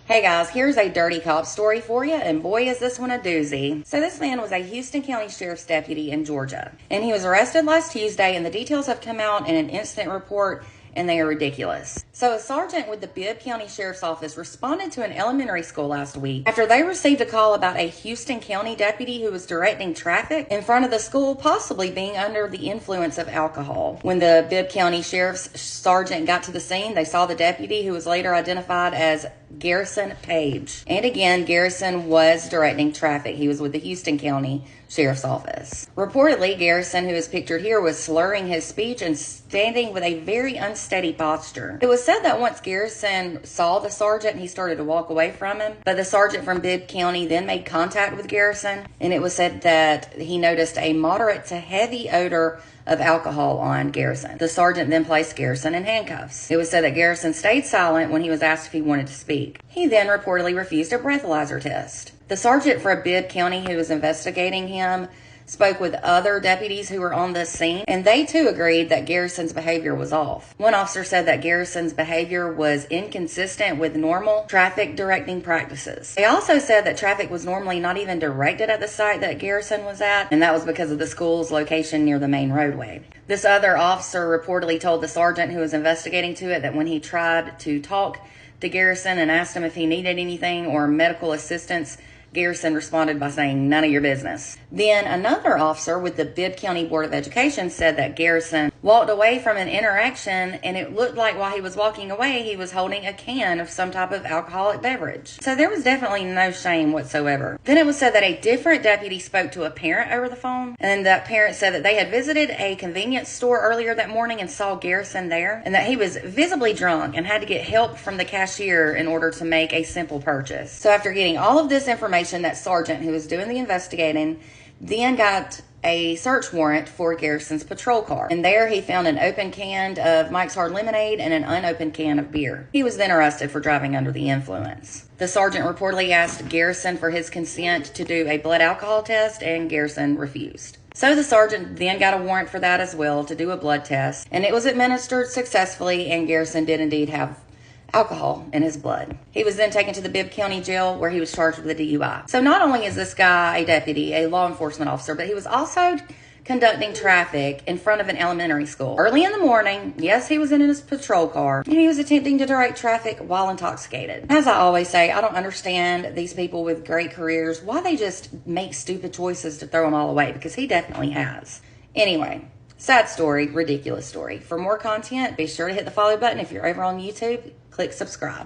Hey guys, here's a dirty cop story for you, and boy is this one a doozy. So this man was a Houston County Sheriff's deputy in Georgia, and he was arrested last Tuesday, and the details have come out in an incident report, and they are ridiculous. So a sergeant with the Bibb County Sheriff's Office responded to an elementary school last week after they received a call about a Houston County deputy who was directing traffic in front of the school, possibly being under the influence of alcohol. When the Bibb County Sheriff's sergeant got to the scene, they saw the deputy, who was later identified as Garrison Page. And again, Garrison was directing traffic. He was with the Houston County Sheriff's Office. Reportedly, Garrison, who is pictured here, was slurring his speech and standing with a very unsteady posture. It was said that once Garrison saw the sergeant, he started to walk away from him, but the sergeant from Bibb County then made contact with Garrison, and it was said that he noticed a moderate to heavy odor of alcohol on Garrison. The sergeant then placed Garrison in handcuffs. It was said that Garrison stayed silent when he was asked if he wanted to speak. He then reportedly refused a breathalyzer test. The sergeant for Bibb County who was investigating him spoke with other deputies who were on the scene, and they too agreed that Garrison's behavior was off. One officer said that Garrison's behavior was inconsistent with normal traffic directing practices. They also said that traffic was normally not even directed at the site that Garrison was at, and that was because of the school's location near the main roadway. This other officer reportedly told the sergeant who was investigating to it that when he tried to talk to Garrison and asked him if he needed anything or medical assistance, Garrison responded by saying, "None of your business." Then another officer with the Bibb County Board of Education said that Garrison walked away from an interaction, and it looked like while he was walking away, he was holding a can of some type of alcoholic beverage. So there was definitely no shame whatsoever. Then it was said that a different deputy spoke to a parent over the phone, and that parent said that they had visited a convenience store earlier that morning and saw Garrison there, and that he was visibly drunk and had to get help from the cashier in order to make a simple purchase. So after getting all of this information, that sergeant who was doing the investigating then got a search warrant for Garrison's patrol car. And there he found an open can of Mike's Hard Lemonade and an unopened can of beer. He was then arrested for driving under the influence. The sergeant reportedly asked Garrison for his consent to do a blood alcohol test, and Garrison refused. So the sergeant then got a warrant for that as well, to do a blood test, and it was administered successfully, and Garrison did indeed have alcohol in his blood. He was then taken to the Bibb County Jail, where he was charged with a DUI. So not only is this guy a deputy, a law enforcement officer, but he was also conducting traffic in front of an elementary school. Early in the morning, yes, he was in his patrol car, and he was attempting to direct traffic while intoxicated. As I always say, I don't understand these people with great careers, why they just make stupid choices to throw them all away, because he definitely has. Anyway, sad story, ridiculous story. For more content, be sure to hit the follow button. If you're over on YouTube, click subscribe.